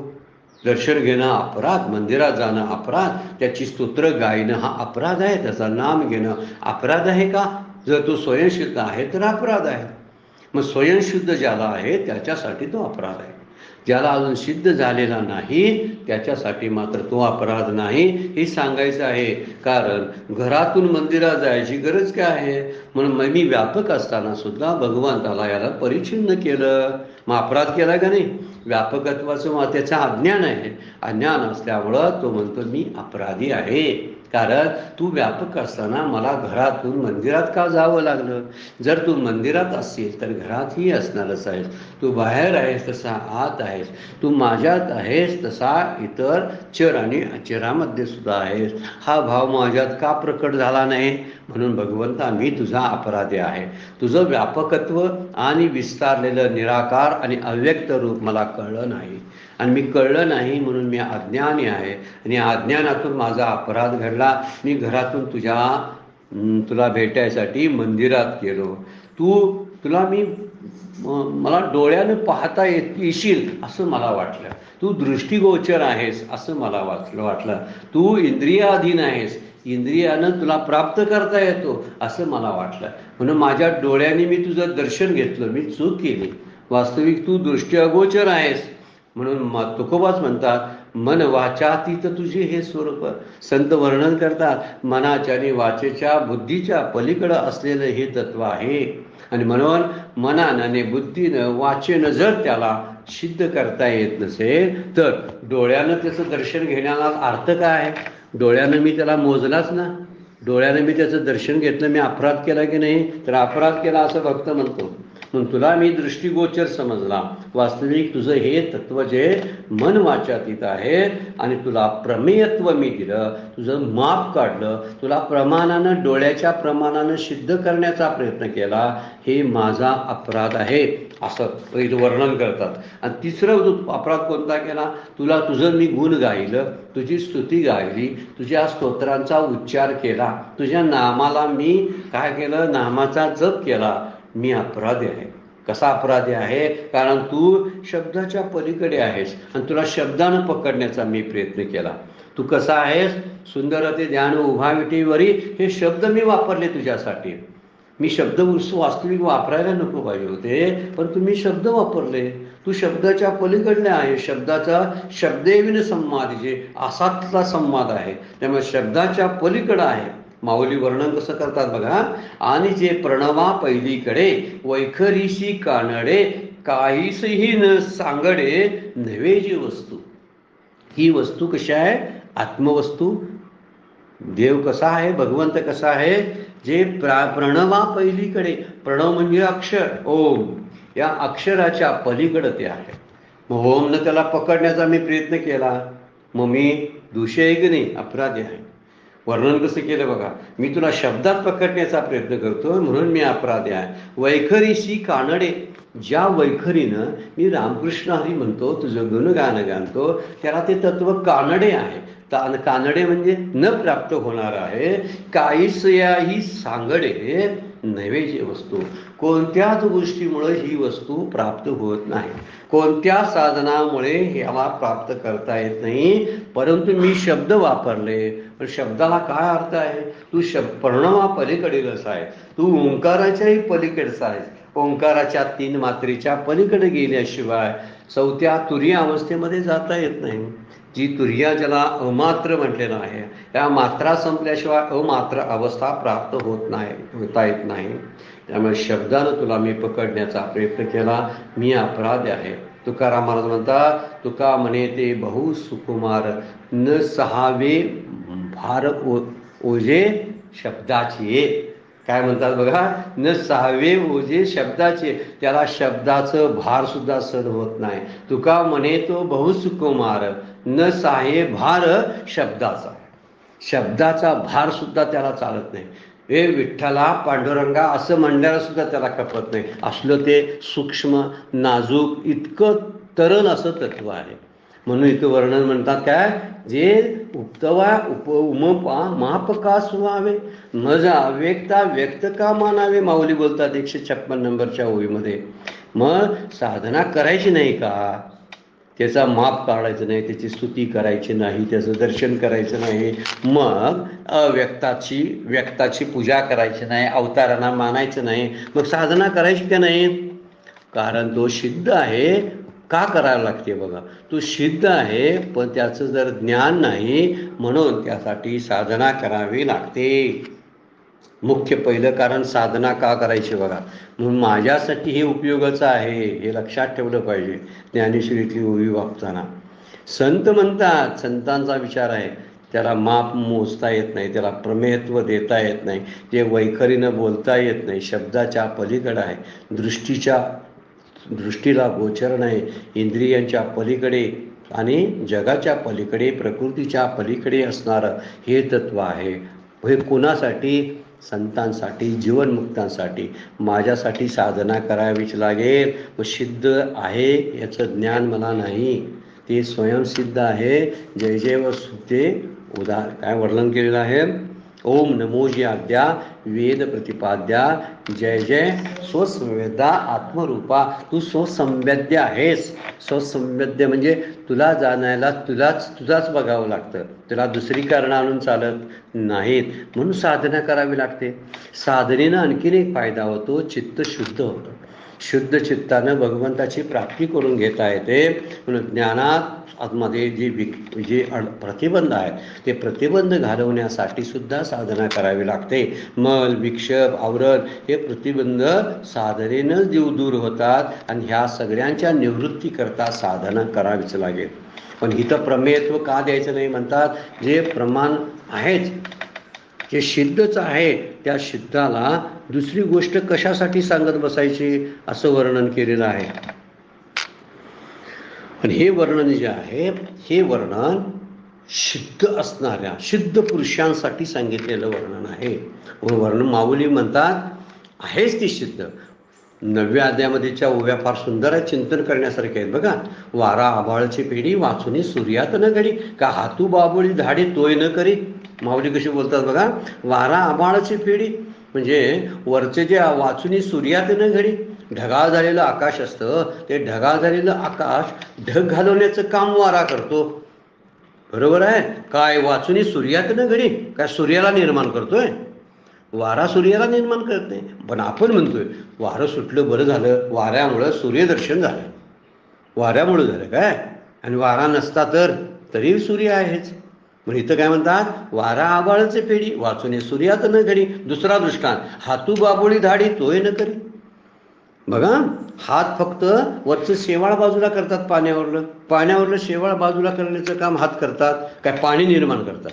दर्शन घेणं अपराध, मंदिरात जाणं अपराध, त्याची स्तोत्र गायनं हा अपराध आहे, त्याचं नाम घेणं अपराध आहे का? जर तो स्वयंसिद्ध आहे तर अपराध आहे. मग स्वयंसिद्ध ज्याला आहे त्याच्यासाठी तो अपराध आहे. ज्याला अजून सिद्ध झालेला नाही त्याच्यासाठी मात्र तो अपराध नाही हे सांगायचं आहे. कारण घरातून मंदिरात जायची गरज काय आहे? म्हणून मी व्यापक असताना सुद्धा भगवंताला याला परिच्छिन्न केलं, मग अपराध केला का नाही? व्यापकत्वाचं त्याचं अज्ञान आहे. अज्ञान असल्यामुळं तो म्हणतो मी अपराधी आहे. कारण तू व्यापक असताना मला घरातून मंदिरात का जावं लागलं? जर तू मंदिरात असेल तर घरातही असणारच आहेस. तू बाहेर आहेस तसा आत आहेस. तू माझ्यात आहेस तसा इतर चर आणि अचरामध्ये सुद्धा आहेस. हा भाव माझ्यात का प्रकट झाला नाही? म्हणून भगवंता मी तुझा अपराधी आहे. तुझं व्यापकत्व आणि विस्तारलेलं निराकार आणि अव्यक्त रूप मला कळलं नाही आणि मी कळलं नाही म्हणून मी अज्ञानी आहे आणि अज्ञानातून माझा अपराध घडला. मी घरातून तुला भेटायसाठी मंदिरात गेलो. मला डोळ्यानं पाहता येशील असं मला वाटलं. तू दृष्टिगोचर आहेस असं मला वाटलं. तू इंद्रियाधीन आहेस, इंद्रियानं तुला प्राप्त करता येतो असं मला वाटलं. म्हणून माझ्या डोळ्याने मी तुझं दर्शन घेतलं, मी चूक केली. वास्तविक तू दृष्टी अगोचर आहेस. म्हणून तुकोबाच म्हणतात, मन वाचातीत तुझे हे स्वरूप. संत वर्णन करतात मनाच्या आणि वाचेच्या बुद्धीच्या पलीकडं असलेलं हे तत्व आहे. आणि म्हणून मनानं आणि बुद्धीनं वाचेनं जर त्याला सिद्ध करता येत नसेल तर डोळ्यानं त्याचं दर्शन घेण्याला अर्थ काय आहे? डोळ्यानं मी त्याला मोजलाच ना, डोळ्यानं मी त्याचं दर्शन घेतलं, मी अपराध केला की नाही? तर अपराध केला असं भक्त म्हणतो. म्हणून तुला मी दृष्टिगोचर समजला. वास्तविक तुझं हे तत्व जे मन वाचातीत आहे आणि तुला प्रमेयत्व मी दिलं, तुझं माप काढलं, तुला प्रमाणानं डोळ्याच्या प्रमाणानं सिद्ध करण्याचा प्रयत्न केला, हे माझा अपराध आहे असं पहिलं वर्णन करतात. आणि तिसरा अपराध कोणता केला? तुला तुझं मी गुण गायलं, तुझी स्तुती गायली, तुझ्या स्तोत्रांचा उच्चार केला, तुझ्या नामाला मी काय केलं? नामाचा जप केला. मी अपराधी आहे. कसा अपराधी आहे? कारण तू शब्दाच्या पलीकडे आहेस आणि तुला शब्दानं पकडण्याचा मी प्रयत्न केला. तू कसा आहेस? सुंदर ते ध्यान उभा विटीवरी हे शब्द मी वापरले तुझ्यासाठी. मी शब्द वास्तविक वापरायला नको पाहिजे होते, पण तुम्ही शब्द वापरले. तू शब्दाच्या पलीकडले आहे. शब्दाचा शब्देविन संवाद असा तुला संवाद आहे. त्यामुळे शब्दाच्या पलीकडं आहे. माऊली वर्णन कसं करतात बघा. आणि जे प्रणवा पहिलीकडे वैखरीशी कानडे काहीसही न सांगडे नव्हे जी वस्तू. ही वस्तू कशी आहे? आत्मवस्तू. देव कसा आहे? भगवंत कसा आहे? जे प्रणवा पहिलीकडे, प्रणव म्हणजे अक्षर, ओम, या अक्षराच्या पलीकडे ते आहे. मग ओमनं त्याला पकडण्याचा मी प्रयत्न केला, मग मी दोषी आहे की नाही? अपराधी आहे. वर्णन कसं केलं बघा. मी तुला शब्दात पकडण्याचा प्रयत्न करतो म्हणून मी अपराधी आहे. वैखरीशी कानडे, ज्या वैखरीनं मी रामकृष्ण हरी म्हणतो, तुझं गुणगान गाणतो, त्याला ते तत्व कानडे आहे. कानडे म्हणजे न प्राप्त होणार आहे. काहीच याही सांगडे नव्हे जी वस्तू. कोणत्याच गोष्टीमुळे ही वस्तू प्राप्त होत नाही. कोणत्या साधनामुळे ह्याला प्राप्त करता येत नाही. परंतु मी शब्द वापरले. पण शब्दाला काय अर्थ आहे? तू प्रणवा पलीकडीलच आहे. तू ओंकाराच्याही पलीकडचा आहेस. ओंकाराच्या 3 मात्रेच्या पलीकडे गेल्याशिवाय चौथ्या तुरीय अवस्थेमध्ये जाता येत नाही. जी तुर्या ज्याला अमात्र म्हटलेलं आहे, त्या मात्रा संपल्याशिवाय अमात्र अवस्था प्राप्त होता येत नाही. त्यामुळे शब्दानं तुला मी पकडण्याचा प्रयत्न केला, मी अपराधी आहे. तुकाराम महाराज म्हणतात, तुका म्हणे ते बहु सुकुमार न सहावे भार ओझे शब्दाचे. काय म्हणतात बघा, न सहावे ओझे शब्दाचे. त्याला शब्दाचं भार सुद्धा सहन होत नाही. तुका म्हणे तो बहुसुकुमार न साहे भार शब्दाचा. शब्दाचा भार सुद्धा त्याला चालत नाही. हे विठ्ठला पांडुरंगा असं म्हणण्याला सुद्धा त्याला खपत नाही. असलं ते सूक्ष्म नाजूक इतकं तरल असं तत्व आहे. म्हणून इथं वर्णन म्हणतात काय, जे उपतवा उमपा मापका सुवावे मजा व्यक्ता व्यक्त का मानावे. माऊली बोलतात 156 नंबरच्या ओळीमध्ये. मग साधना करायची नाही का? त्याचा माप काढायचं नाही, त्याची स्तुती करायची नाही, त्याचं दर्शन करायचं नाही, मग व्यक्ताची पूजा करायची नाही, अवतारांना मानायचं नाही, मग साधना करायची का नाही? कारण तो सिद्ध आहे. का करायला लागते बघा, तो सिद्ध आहे पण त्याचं जर ज्ञान नाही, म्हणून त्यासाठी साधना करावी लागते. मुख्य पहिलं कारण साधना का करायची बघा. म्हणून माझ्यासाठी हे उपयोगाचं आहे हे लक्षात ठेवलं पाहिजे. ज्ञानेश्वरीतली ओवी वापरताना संत म्हणतात, संतांचा विचार आहे, त्याला माप मोजता येत नाही, त्याला प्रमेयत्व देता येत नाही, ते वैखरीनं बोलता येत नाही, शब्दाच्या पलीकडे आहे, दृष्टीला गोचर नाही, इंद्रियांच्या पलीकडे आणि जगाच्या पलीकडे प्रकृतीच्या पलीकडे असणारं हे तत्व आहे. हे कोणासाठी? संतांसाठी, जीवनमुक्तांसाठी. माझ्यासाठी साधना करावीच लागेल. व सिद्ध आहे याचं ज्ञान मला नाही, ते स्वयंसिद्ध आहे. जय जय व सुते काय वर्णन केलेलं आहे. ओम नमो जी आद्या वेद प्रतिपाद्या जय जय स्वसंवेद्या आत्मरूपा. तू स्वसंवेद्य आहेस. स्वसंवेद्य म्हणजे तुला जाणायला तुझाच बघावं लागतं, तुला दुसरी कारणं आणून चालत नाहीत. म्हणून साधना करावी लागते. साधनेनं आणखीन एक फायदा होतो, चित्त शुद्ध होतं. शुद्ध चित्तानं भगवंताची प्राप्ती करून घेता येते. म्हणून ज्ञानात आतमध्ये जे प्रतिबंध आहेत ते प्रतिबंध घालवण्यासाठी सुद्धा साधना करावी लागते. मल विक्षेप आवरण हे प्रतिबंध साधनेनंच दूर होतात आणि ह्या सगळ्यांच्या निवृत्तीकरता साधना करावीच लागेल. पण इथं प्रमेयत्व का द्यायचं नाही म्हणतात, जे प्रमाण आहेच, जे सिद्धच आहे त्या सिद्धाला दुसरी गोष्ट कशासाठी सांगत बसायची असं वर्णन केलेलं आहे. आणि हे वर्णन जे आहे हे वर्णन शुद्ध असणाऱ्या शुद्ध पुरुषांसाठी सांगितलेलं वर्णन आहे. वर्णन माऊली म्हणतात आहेच ती सिद्ध. 9व्या अध्यायामध्येच्या ओव्या फार सुंदर आहे, चिंतन करण्यासारखे आहेत बघा. वारा आभाळची पेढी वाचुनी सूर्यात न घडी, का हातू बाबुळी धाडे तोय न करी. माऊली कशी बोलतात बघा. वारा आभाळची पेढी म्हणजे वरचे जे वाचुनी सूर्यात न घडी, ढगाळ झालेलं आकाश असतं, ते ढगाळ झालेलं आकाश ढग घालवण्याचं काम वारा करतो. बरोबर आहे काय. वाचुनी सूर्यात न घडी, काय सूर्याला निर्माण करतोय. वारा सूर्याला निर्माण करत नाही. पण आपण म्हणतोय वारं सुटलं बरं झालं, वाऱ्यामुळं सूर्यदर्शन झालं, वाऱ्यामुळं झालं काय. आणि वारा नसता तर तरी सूर्य आहेच. मग इथं काय म्हणतात, वारा आबाळचे पेढी वाचुने सूर्यात न घडी. दुसरा दृष्टांत, हातू बाबोळी धाडी तोय न करी. बघा हात फक्त वरचं शेवाळ बाजूला करतात, पाण्यावरलं शेवाळ बाजूला करण्याचं काम हात करतात, काय पाणी निर्माण करतात.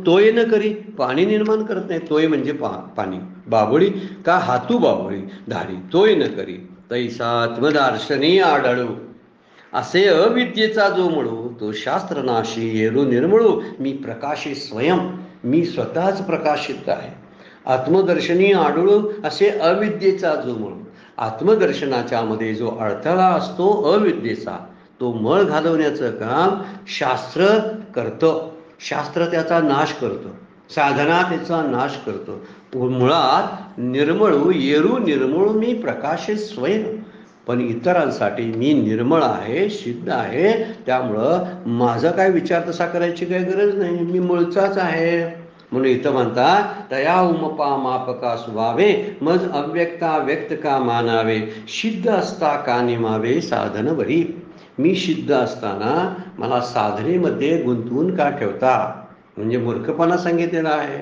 तोय न करी, पाणी निर्माण करत नाही. तोय म्हणजे पाणी. बाबोळी का हातू बाबोळी धाडी तोय न करी, तैसा आत्मदर्शनी आढळू. असे अविद्येचा जो म्हणू, तो शास्त्रनाशी येरू निर्मळू. मी प्रकाशी स्वयं, मी स्वतःच प्रकाशित आहे. आत्मदर्शनी आढळू असे अविद्येचा जो म्हणू. आत्मदर्शनाच्या मध्ये जो अडथळा असतो अविद्येचा, तो मळ घालवण्याचं काम शास्त्र करतं. शास्त्र त्याचा नाश करतो, साधना त्याचा नाश करतो. मुळात निर्मळू येरू निर्मळू मी प्रकाशित स्वयं. पण इतरांसाठी मी निर्मळ आहे, सिद्ध आहे. त्यामुळं माझा काय विचार तसा करायची काही गरज नाही, मी मूळचाच आहे. म्हणून इथं म्हणतात तया उमपा मापका सुभावे, मज अव्यक्ता व्यक्त का मानावे. सिद्ध असता का निमावे साधन बरी. मी सिद्ध असताना मला साधनेमध्ये गुंतवून का ठेवता. म्हणजे मूर्खपणा सांगितलेला आहे.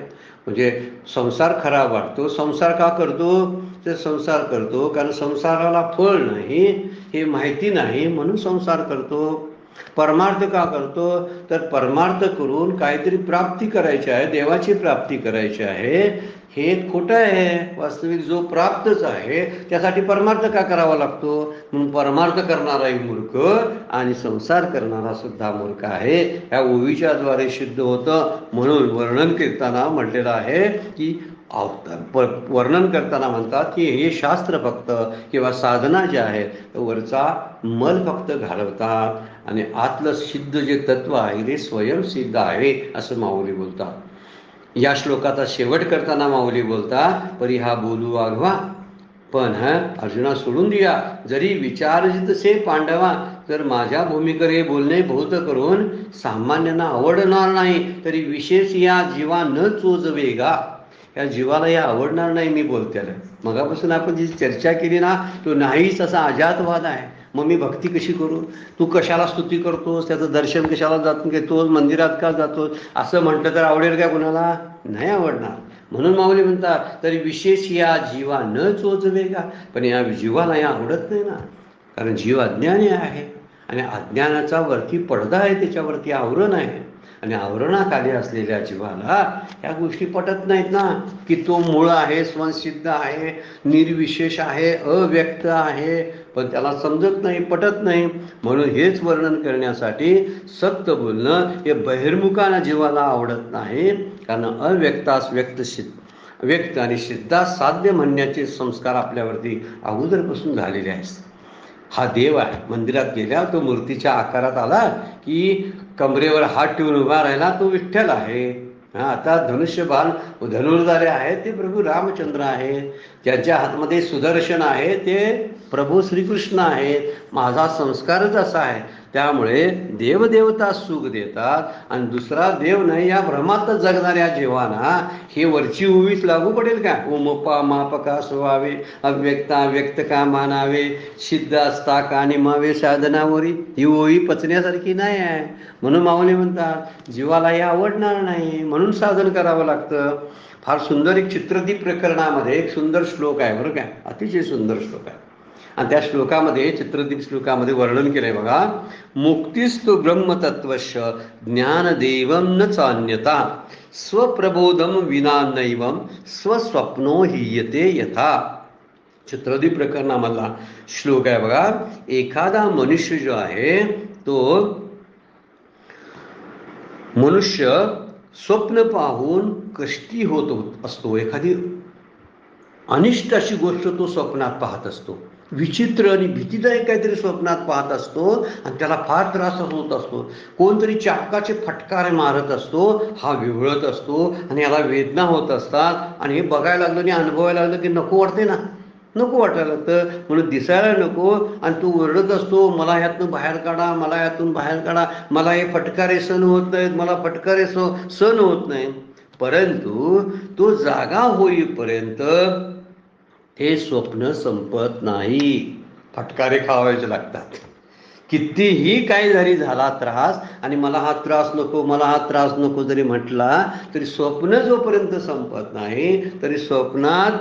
म्हणजे संसार खरा वाटतो. संसार का करतो, तर संसार करतो कारण संसाराला फळ नाही हे माहिती नाही म्हणून संसार करतो. परमार्थ का करतो, तर परमार्थ करून काहीतरी प्राप्ती करायची आहे, देवाची प्राप्ती करायची आहे. हे खोटं आहे. वास्तविक जो प्राप्तच आहे त्यासाठी परमार्थ का करावा लागतो. म्हणून परमार्थ करणाराही मूर्ख आणि संसार करणारा सुद्धा मूर्ख आहे. ह्या ओवीच्या द्वारे सिद्ध होतं. म्हणून वर्णन करताना म्हटलेलं आहे की वर्णन करताना म्हणतात की हे शास्त्र फक्त किंवा साधना जे आहे वरचा मल फक्त घालवतात आणि आतलं सिद्ध जे तत्व आहे ते स्वयंसिद्ध आहे असं माऊली बोलतात. या श्लोकाचा शेवट करताना माऊली बोलतात, परी हा बोलू वाघवा पण अर्जुना सोडून दिया, जरी विचारजित से पांडवा. जर माझ्या भूमिकेकडे बोलणे बहुत करून सामान्यांना आवडणार नाही, तरी विशेष या जीवा न चोजवेगा. या जीवाला या आवडणार नाही मी बोलत्याला. मगापासून आपण जी चर्चा केली ना, तो नाहीच असा अजातवाद आहे. मग मी भक्ती कशी करू, तू कशाला स्तुती करतोस, त्याचं दर्शन कशाला जात घेतोस, मंदिरात का जातोस असं म्हटलं तर आवडेल का कुणाला, नाही आवडणार. म्हणून माऊली म्हणतात तरी विशेष या जीवा न चोचवेगा. पण या जीवाला या आवडत नाही ना, कारण जीव अज्ञानी आहे आणि अज्ञानाचा वरती पडदा आहे, त्याच्यावरती आवरण आहे. आणि आवरणाखाली असलेल्या जीवाला ह्या गोष्टी पटत नाहीत ना, की तो मूळ आहे, स्वसिद्ध आहे, निर्विशेष आहे, अव्यक्त आहे. पण त्याला समजत नाही, पटत नाही. म्हणून हेच वर्णन करण्यासाठी सत्य बोलणं हे बहिर्मुखाना जीवाला आवडत नाही. कारण अव्यक्तास व्यक्त आणि सिद्धास साध्य म्हणण्याचे संस्कार आपल्यावरती अगोदरपासून झालेले आहेत. हा देव आहे. मंदिरात गेल्या तो मूर्तीच्या आकारात आला की कमरेवर हात ठेवून उभा राहिला, तो विठ्ठल आहे. आता धनुष्यबाण धनुर्धारे आहे ते प्रभू रामचंद्र आहे. ज्यांच्या हातमध्ये सुदर्शन आहे ते प्रभू श्रीकृष्ण आहेत. माझा संस्कारच असा आहे. त्यामुळे देवदेवता सुख देतात आणि दुसरा देव नाही या भ्रमात जगणाऱ्या जीवांना हे वरची ओवीच लागू पडेल का. उमपा मापका सुवावे, अव्यक्ता व्यक्त का मानावे, सिद्ध असता का निमावे साधनावरी. ही ओवी पचण्यासारखी नाही आहे. म्हणून माऊली म्हणतात जीवाला हे आवडणार नाही, म्हणून साधन करावं लागतं. फार सुंदर एक चित्रदीप प्रकरणामध्ये एक सुंदर श्लोक आहे बरं काय, अतिशय सुंदर श्लोक आहे. आणि त्या श्लोकामध्ये, चित्रदीप श्लोकामध्ये वर्णन केलंय बघा. मुक्तिस्तु ब्रह्मतत्वश ज्ञानदेवम न चान्यता स्वप्रबोधम विना नैवम स्वस्वप्नो हीयते यथा. चित्रदीप प्रकरणामधला श्लोक आहे बघा. एखादा मनुष्य जो आहे तो मनुष्य स्वप्न पाहून कष्टी होत असतो. एखादी अनिष्ट अशी गोष्ट तो स्वप्नात पाहत असतो. विचित्र आणि भीतीदायक काहीतरी स्वप्नात पाहत असतो आणि त्याला फार त्रास होत असतो. कोणतरी चापकाचे फटकारे मारत असतो, हा विव्हळत असतो आणि याला वेदना होत असतात. आणि हे बघायला लागलं आणि अनुभवायला लागलं की नको वाटते ना, नको वाटायला लागतं. म्हणून दिसायला नको आणि तू ओरडत असतो, मला ह्यातून बाहेर काढा, मला यातून बाहेर काढा, मला हे फटकारे सहन होत नाहीत, मला फटकारे सहन होत नाही. परंतु तो जागा होईपर्यंत हे स्वप्न संपत नाही. फटकारे खावायचे लागतात. कितीही काही जरी झाला त्रास आणि मला हा त्रास नको, मला हा त्रास नको जरी म्हटला तरी स्वप्न जोपर्यंत संपत नाही तरी स्वप्नात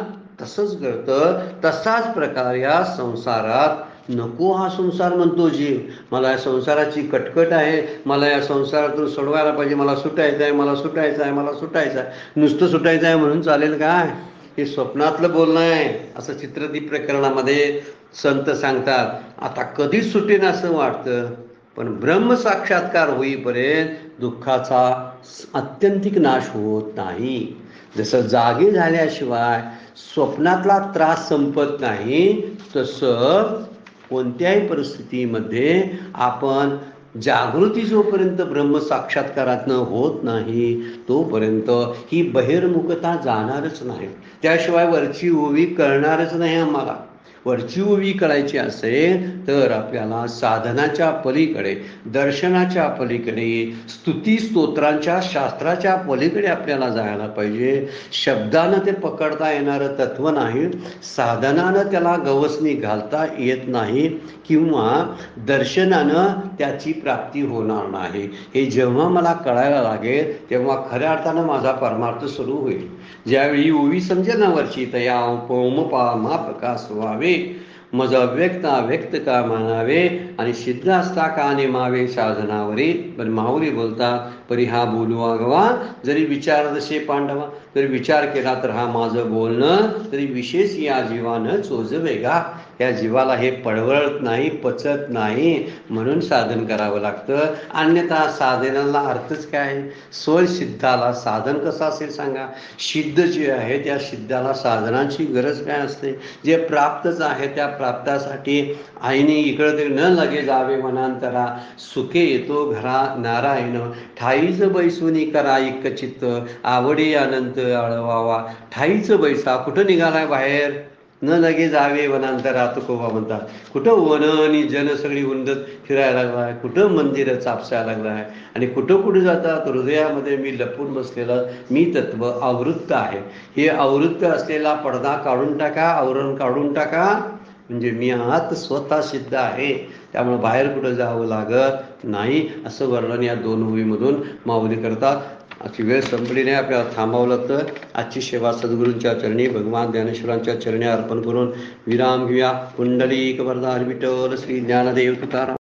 तसंच घडतं. तसाच प्रकार या संसारात नको हा संसार म्हणतो जीव. मला या संसाराची कटकट आहे, मला या संसारातून सोडवायला पाहिजे, मला सुटायचं आहे, मला सुटायचं आहे, मला सुटायचं आहे. नुसतं सुटायचं आहे म्हणून चालेल काय? हे स्वप्नातलं बोलणं आहे असं चित्रदीप प्रकरणामध्ये संत सांगतात. आता कधीच सुटेन असं वाटतं, पण ब्रह्मसाक्षात्कार होईपर्यंत दुःखाचा आत्यंतिक नाश होत नाही. जसं जागे झाल्याशिवाय स्वप्नातला त्रास संपत नाही, तसं कोणत्याही परिस्थितीमध्ये आपण जागृती जोपर्यंत ब्रह्मसाक्षात्कारातनं होत नाही तोपर्यंत ही बहिर्मुखता जाणारच नाही. त्याशिवाय वरची ओवी कळणारच नाही आम्हाला. वरची ओवी कळायची असेल तर आपल्याला साधनाच्या पलीकडे, दर्शनाच्या पलीकडे, स्तुती स्तोत्रांच्या शास्त्राच्या पलीकडे आपल्याला जायला पाहिजे. शब्दानं ते पकडता येणारं तत्व नाही, साधनानं त्याला गवसणी घालता येत नाही किंवा दर्शनानं त्याची प्राप्ती होणार नाही. हे जेव्हा मला कळायला लागेल तेव्हा खऱ्या अर्थानं माझा परमार्थ सुरू होईल. ज्यावेळी ओवी समजेल ना वरची, तया पौमपा मा प्रकाश व्हावे, मज अव्यक्त अव्यक्त का मानावे आणि सिद्ध असता का नेमावे साधनावरी. पण माऊली बोलतात, परी हा बोलू आगवा जरी विचार जसे पांडवा, जरी विचार केला तर हा माझं बोलणं तरी विशेष या जीवानं चोजवेगा. या जीवाला हे पळवळत नाही, पचत नाही, म्हणून साधन करावं लागतं. अन्यथा साधनाला अर्थच काय? स्वसिद्धाला साधन कसं असेल सांगा? सिद्ध जे आहे त्या सिद्धाला साधनांची गरज काय असते? जे प्राप्तच आहे त्या प्राप्तासाठी आईने इकडं ते न लगे जावे मनांतरा, सुखे येतो घरा नारायण, ठाईच बैसुनी करा चित्त, आवडी अनंत आळवावा. ठाईच बैसा, कुठं निघालाय बाहेर? न लगे जावे वनांतरा, तुकोबा म्हणतात. कुठं वन आणि जन सगळी उंदत फिरायला लागलाय, कुठं मंदिरं चापसायला लागलाय आणि कुठं जातात? हृदयामध्ये मी लपून बसलेलं मी तत्व आवृत्त आहे. हे आवृत्त असलेला पडदा काढून टाका, आवरण काढून टाका, म्हणजे मी आत स्वतः सिद्ध आहे. त्यामुळे बाहेर कुठं जावं लागत नाही. असं वर्णन या दोन ओवीमधून माऊली करतात. आजची वेळ संपली नाही, आपल्याला थांबावं लागतं. आजची सेवा सद्गुरूंच्या चरणी, भगवान ज्ञानेश्वरांच्या चरणी अर्पण करून विराम घेऊया. पुंडलिक वरदार विठ्ठल श्री ज्ञानदेव तुकाराम.